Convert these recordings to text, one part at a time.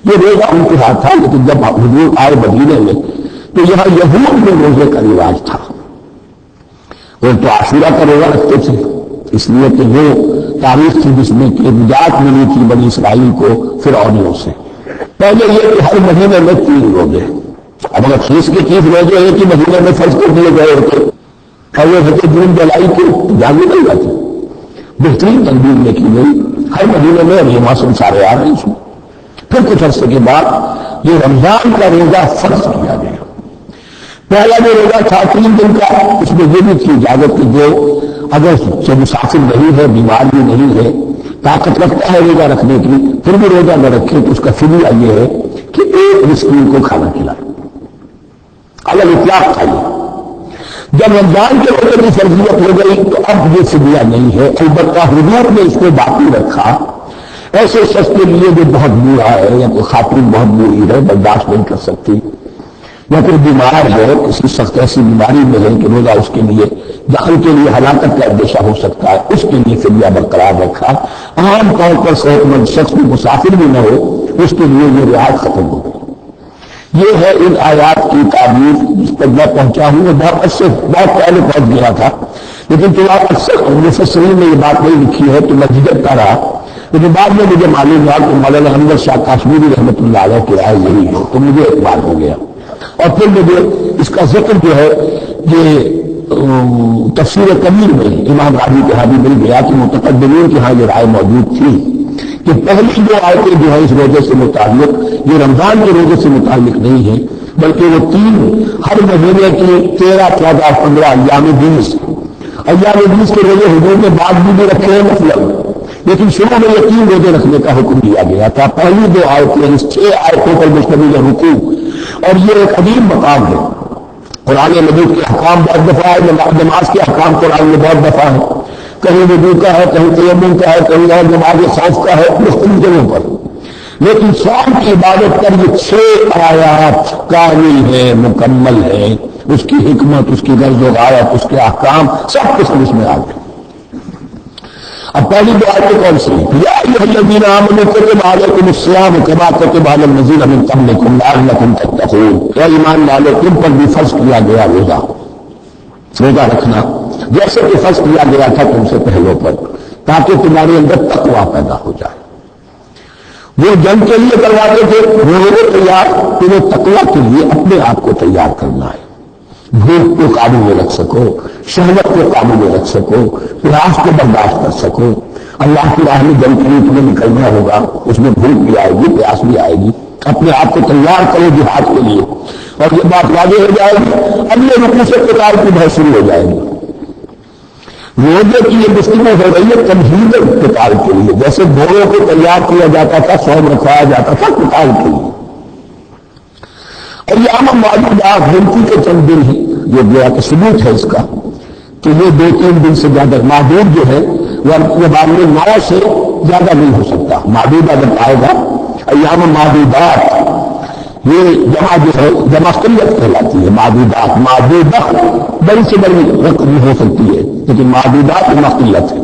یہ روزہ ان کے ہاتھ تھا، لیکن جب حضور آئے مدینے میں تو یہاں یہود میں روزے کا رواج تھا. وہ تو عاشورہ کا روزہ رکھتے تھے، اس لیے کہ وہ تاریخ تھی جس میں کہ نجات ملی تھی بنی اسرائیل کو فرعونیوں سے. پہلے یہ کہ ہر مہینے میں 3 روزے، اب اگر 30 کے 30 روزے ایک ہی مہینے میں فرض کر دیے گئے ہوتے اور وہ ہوتے جون جولائی کے جانے نہیں جاتی. بہترین تدبیر یہ کی گئی ہر مہینے میں، اور یہ موسم سارے آ رہے ہیں اس میں. پھر کچھ عرصے کے بعد یہ رمضان کا روزہ فرض کیا گیا. پہلا جو روزہ تھا 3 دن کا، اس میں یہ بھی تھی اجازت کہ جو اگر مسافر نہیں ہے، بیمار بھی نہیں ہے، طاقت رکھتا ہے روزہ رکھنے کی، پھر بھی روزہ نہ رکھے تو اس کا فدیہ یہ ہے کہ ایک مسکین کو کھانا کھلائے. الگ اطلاق تھا یہ. جب رمضان کے روزے کی فرضیت ہو گئی تو اب یہ فدیہ نہیں ہے. البتہ حضور نے اس کو باقی رکھا ایسے شخص کے لیے جو بہت بوڑھا ہے یا کوئی خاتون بہت بوڑھی ہے، برداشت نہیں کر سکتی، یا کوئی بیمار ہے، کسی سخت ایسی بیماری میں ہے کہ روزہ اس کے لیے جان کے لیے ہلاکت کا اندیشہ ہو سکتا ہے، اس کے لیے فدیہ برقرار رکھا. عام طور پر صحت مند شخص بھی مسافر بھی نہ ہو اس کے لیے یہ رعایت ختم ہو گئی. یہ ہے ان آیات کی تعبیر جس پر میں پہنچا ہوں. وہ بہت پہلے پہنچ گیا تھا، لیکن تو آپ اکثر مفسرین نے یہ بات نہیں لکھی ہے تو میں جھجکتا رہا. لیکن بعد میں مجھے معلوم ہوا کہ مولانا حمزہ شاہ کاشمیری رحمۃ اللہ علیہ کی رائے یہی ہے، تو مجھے اعتبار ہو گیا. اور پھر مجھے اس کا ذکر جو ہے یہ تفسیر کبیر میں امام راضی کے ہاں بھی مل گیا کہ متقدمین کے ہاں یہ رائے موجود تھی کہ پہلی جو آیتیں جو ہے اس روزے سے متعلق یہ رمضان کے روزے سے متعلق نہیں ہے، بلکہ وہ 3 ہر مہینے کی 13، 14، 15 ایام 20 کے روزے حضور نے بعد بھی رکھے ہیں مطلب، لیکن شروع میں یہ 3 روزے رکھنے کا حکم دیا گیا تھا. پہلی 2 آیتیں اس 6 آیتوں پر مشتمل ہے رکوع، اور یہ ایک عظیم مقام ہے. قرآن مجید کے احکام بہت دفعہ ہے، نماز کے احکام قرآن میں بہت دفعہ ہے، کہیں وضو کا ہے، کہیں تیمم کا ہے، کہیں اور نماز خوف کا ہے، مختلف جگہوں پر. لیکن صوم کی عبادت پر یہ 6 آیات کامل ہیں، مکمل ہیں. اس کی حکمت، اس کی غرض و غایت، اس کے احکام سب کچھ اس میں آ گئے. اب پہلی 2 آیتیں کون سی ہیں؟ یا ایھا الذین آمنوا کتب علیکم الصیام کما کتب علی الذین من قبلکم لعلکم تتقون. اے ایمان والو، تم پر بھی فرض کیا گیا روزہ رکھنا جیسے کہ فرض کیا گیا تھا تم سے پہلوں پر، تاکہ تمہارے اندر تقویٰ پیدا ہو جائے. وہ جنگ کے لیے کرواتے تھے، وہ تیار، تمہیں تقویٰ کے لیے اپنے آپ کو تیار کرنا ہے. بھوک کو قابو میں رکھ سکو، شہوت کو قابو میں رکھ سکو، پیاس کو برداشت کر سکو. اللہ کی راہ میں جنگ کے لیے تمہیں نکلنا ہوگا، اس میں بھوک بھی آئے گی، پیاس بھی آئے گی. اپنے آپ کو تیار کرو جہاد کے لیے. اور یہ بات واضح ہو جائے گی، اگلے رکوع سے قتال کی بحث شروع ہو جائے گی. روزے کی یہ گفتگو ہو رہی ہے تمہید قتال کے لیے، جیسے گھوڑوں کو تیار کیا جاتا تھا، صوم رکھوایا جاتا تھا قتال کے لیے. اور یہ عام معلومات گنتی کے چند دن ہی یہ گیا کہ ثبوت ہے اس کا کہ یہ 2-3 دن سے زیادہ معدود جو ہے وہ بعد میں 9 سے زیادہ نہیں ہو سکتا. معدود اگر آئے گا ایام معدودات، یہ جمع جو ہے جمع قلت کہلاتی ہے. معدودات، معدودہ بڑی سے بڑی رقم ہو سکتی ہے، لیکن معدودات جمع قلت ہے.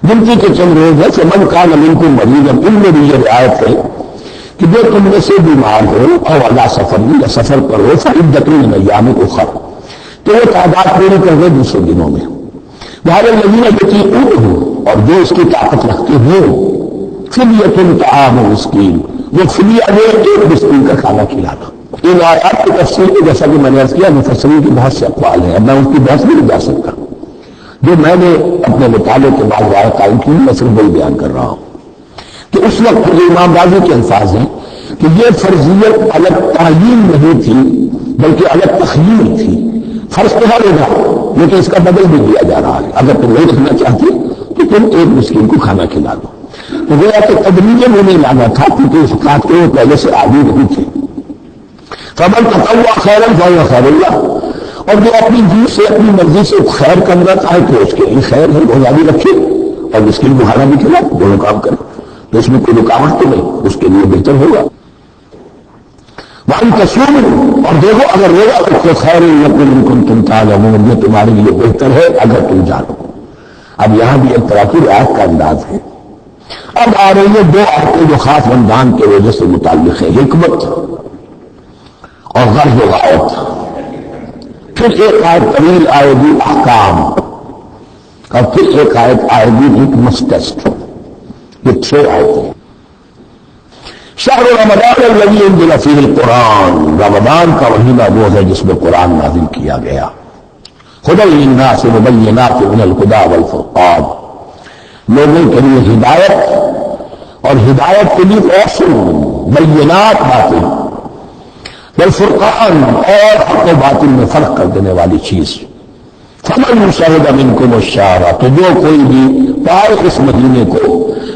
گنتی کے چند روز ہے. فمن کان منکم مریضا، ان میں بھی یہ رعایت ہے کہ جو تم میں سے بیمار ہو اور علی سفر یا سفر پر ہو فعدۃ من ایام اخر، تو وہ تعداد پوری کر دے دوسرے دنوں میں. وعلی الذین یطیقونہ، اور جو اس کی طاقت رکھتے ہو فدیۃ طعام مسکین، وہ فدیہ ہے ایک مسکین کا کھانا کھلانا. ان آیات کی تفسیر میں جیسا کہ میں نے عرض کیا مفسرین کی بہت سے اقوال ہیں، اب میں اس کی بحث نہیں جا سکتا. جو میں نے اپنے مطالعے کے بعد رائے قائم کی میں صرف وہی بیان کر رہا ہوں کہ اس وقت جو امام راضی کے الفاظ ہیں کہ یہ فرضیت الگ تعین نہیں تھی بلکہ الگ تخییر تھی. فرض تو ہے ہوگا لیکن اس کا بدل بھی دیا جا رہا ہے. اگر تم نہیں رکھنا چاہتی تو تم ایک مسکین کو کھانا کھلا دو. تو گویا کہ تدریجاً وہ نہیں لانا تھا کیونکہ اس بات کے وہ پہلے سے عادی نہیں تھے. فمن تطوع خیرا فهو خیر اللہ، اور جو اپنی جی سے اپنی مرضی سے خیر کرنا چاہے تو اس کے لیے خیر ہے، روزہ بھی رکھے اور مسکین کو کھانا بھی کھلا، دونوں کام کرے تو اس میں کوئی رکاوٹ تو نہیں، اس کے لیے بہتر ہوگا. وَأَن تَصُومُوا، اور دیکھو اگر روزہ رکھو خیر لَكُمْ إِن كُنتُمْ تَعْلَمُونَ، یہ تمہارے لیے بہتر ہے اگر تم جانو. اب یہاں بھی ایک طرح کی رعایت کا انداز ہے اب آ رہی ہے دو آیتیں جو خاص رمضان کے وجہ سے متعلق ہے، حکمت اور غرض و غایت. پھر ایک آیت طویل آئے گی احکام، اور پھر ایک آیت آئے گی لٹمس ٹیسٹ. یہ 6 آیتیں. شہر رمضان الذی انزل فیہ القرآن، رمضان کا مہینہ وہ ہے جس میں قرآن نازل کیا گیا. ھدی للناس وبینات من الھدی والفرقان، لوگوں کے لیے ہدایت اور ہدایت کے لیے روشن بینات باتیں، والفرقان اور حق و باطل میں فرق کر دینے والی چیز. فمن شہد منکم الشہر، تو جو کوئی بھی پائے اس مہینے کو،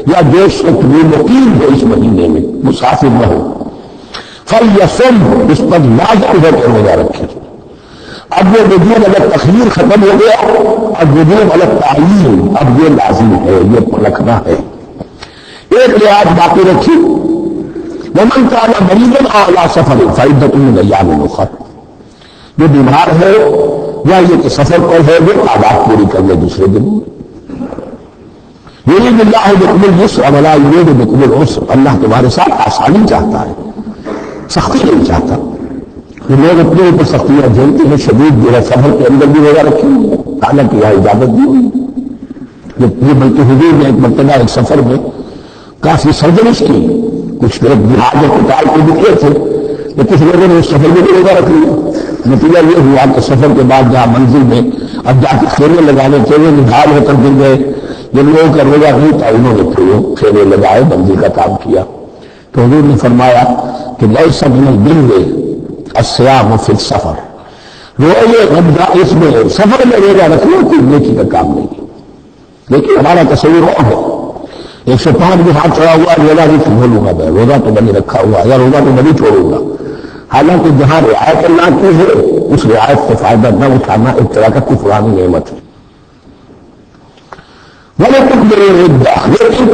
یا جو شخص بھی مقیم ہو اس مہینے میں، مسافر نہ ہو، فلیصم، اس پر لازم ہے کہ روزہ رکھے. اب وہ وجوب الگ تخیر ختم ہو گیا، اب وجوب الگ تعین، اب یہ لازم ہے، یہ رکھنا ہے. ایک لحاظ باقی رکھی، ومن کان مریضا او علی سفر فعدۃ من ایام اخر، جو بیمار ہے یا یہ کہ سفر پر ہے وہ تعداد پوری کر لے دوسرے دن. یرید اللہ بکم الیسر ولا یرید بکم العسر، اللہ تمہارے ساتھ آسانی چاہتا ہے، سختی نہیں چاہتا. لوگ اپنے اوپر سختیاں جھیلتے ہیں، شدید جو ہے سفر کے اندر بھی روزہ رکھیں گے، حالانکہ یہاں اجازت دی ہوئی. یہ بلکہ حضور نے ایک مرتبہ ایک سفر میں کافی سرزنش کی، کچھ لوگ جہاد و قتال کو نکلے تھے، تو کچھ لوگوں نے اس سفر میں بھی روزہ رکھ لیا. نتیجہ یہ ہوا کہ سفر کے بعد جہاں منزل میں اب جا کے خیمے لگانے تھے وہ نڈھال ہو کر گر گئے. جن لوگوں کا روزہ نہیں تھا انہوں نے پھر خیمے لگائے، منزل کا کام کیا. تو حضور نے فرمایا کہ لیس من البر الصیام فی السفر، اس میں سفر میں روزہ رکھنا کوئی نیکی کا کام نہیں. لیکن ہمارا تصور اور ہے، 105 بھی ہاتھ چڑھا ہوا روزہ نہیں کھولوں گا، میں روزہ تو میں نے رکھا ہوا، یا روزہ تو میں نہیں چھوڑوں گا. حالانکہ جہاں رعایت اللہ کی ہے اس رعایت سے فائدہ نہ اٹھانا ایک طرح کا کفرانی نعمت ہے. لیکن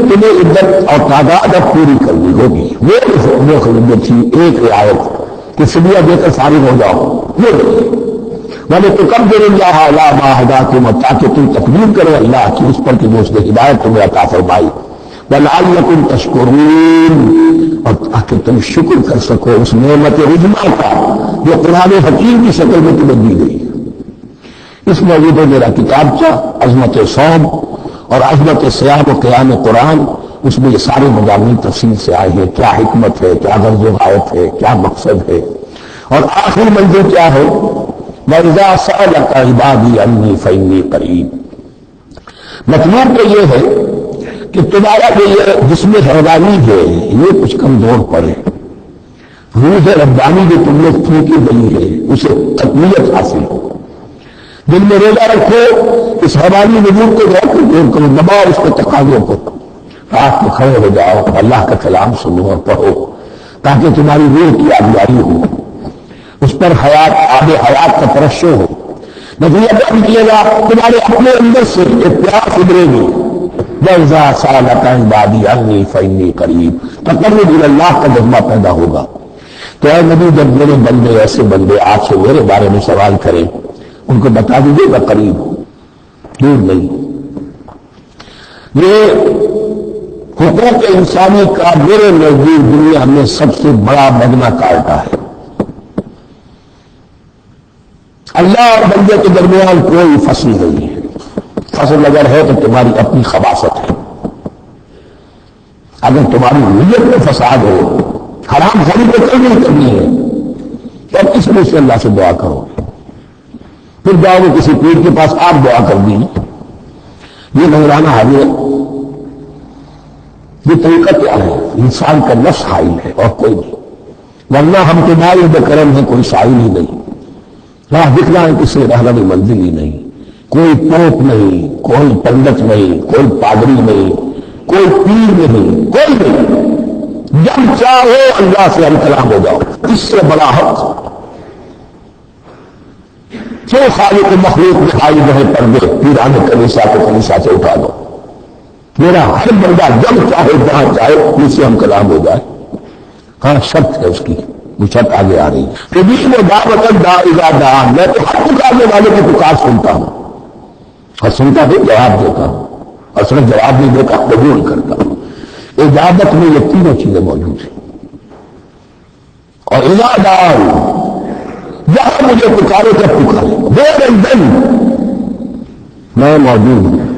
تمہیں عدت اور تعداد اب پوری کرنی ہوگی. وہ تھی ایک رعایت کہ فدیہ دے کر فارغ ہو جاؤ، یہ وَلِتُكَبِّرُ اللَّهَ عَلَىٰ مَا هَدَاكُمْ، تاکہ تم تکبیر کرو اللہ کی اس پر کہ وہ اس نے ہدایت تمہیں عطا فرمائی. وَلَعَلَّكُمْ تَشْكُرُونَ، اور تاکہ تم شکر کر سکو اس نعمت عظمیٰ کا جو قرآن حکیم کی شکل میں تمہیں دی گئی. اس موضوع میں میرا کتابچہ عظمت صوم اور عظمت صیام و قیام قرآن، اس میں یہ سارے مضامین تفصیل سے آئے ہیں. کیا حکمت ہے، کیا غرض و غایت ہے، کیا مقصد ہے، اور آخری منزل کیا ہے. وَإِذَا سَأَلَكَ عِبَادِي عَنِّي فَإِنِّي قَرِيبٌ. مطلوب تو یہ ہے کہ تمہارا جو یہ جسم حیوانی ہے یہ کچھ کمزور پڑے، روح ربانی جو تم نے پھینکی گئی ہے اسے تقویت حاصل ہو. دل میں روزہ رکھو، اس حیوانی وجود کو دور کرو، دباؤ اس کے تقاضوں کو، رات کو کھڑے ہو جاؤ، اللہ کا کلام سنو اور پڑھو تاکہ تمہاری روح کی آبیاری ہو، اس پر حیات آب حیات کا ترشح ہو. نتیجہ کیا نکلے گا؟ تمہارے اپنے اندر سے ایک پیاس ابھرے گی. وَإِذَا سَأَلَكَ عِبَادِي عَنِّي فَإِنِّي قَرِيبٌ، تقرب الی اللہ کا جذبہ پیدا ہوگا. تو اے نبی جب میرے بندے ایسے بندے آپ سے میرے بارے میں سوال کریں ان کو بتا دیجیے میں قریب ہوں، دور نہیں. یہ حقوق انسانی کا میرے نزدیک دنیا میں سب سے بڑا مغنا کاٹا ہے. اللہ اور بندے کے درمیان کوئی فصل نہیں ہے. فصل اگر ہے تو تمہاری اپنی خباثت ہے. اگر تمہاری نیت میں فساد ہو، حرام خوری کو کل نہیں کرنی ہے، تو اب کس میں سے اللہ سے دعا کرو؟ پھر جاؤ گے کسی پیر کے پاس، آپ دعا کر دی، یہ نظرانہ حاضر ہے. یہ طریقہ کیا ہے؟ انسان کا نفس حائل ہے اور کوئی نہیں. ورنہ ہم تمہارے بکرم ہے، کوئی سائل ہی نہیں. راہ دکھنا ہے کسی رہنا بھی منزل ہی نہیں. کوئی پوپ نہیں، کوئی پنڈت نہیں، کوئی پادری نہیں، کوئی پیر نہیں، کوئی نہیں. جب چاہو اللہ سے ہم کلام ہو جاؤ. اس سے بڑا حق جو خالق مخلوق دکھائی رہے پردے، پیران کلیسا کو کلیسا سے اٹھا دو. میرا ہر بندہ جب چاہے جہاں چاہے اس سے ہم کلام ہو جائے. ہاں شرط ہے اس کی، وہ شرط آگے آ رہی ہے. کہ بیچ میں دعوت اذا دعان، میں تو ہر پکارنے والے کی پکار سنتا ہوں، اور سنتا بھی جواب دیتا ہوں، اور صرف جواب نہیں دیتا قبول کرتا ہوں. اجابت میں یہ تینوں چیزیں موجود ہیں. اور اجادار جہاں مجھے پکارے تب پکارے، دیر دن میں موجود ہوں.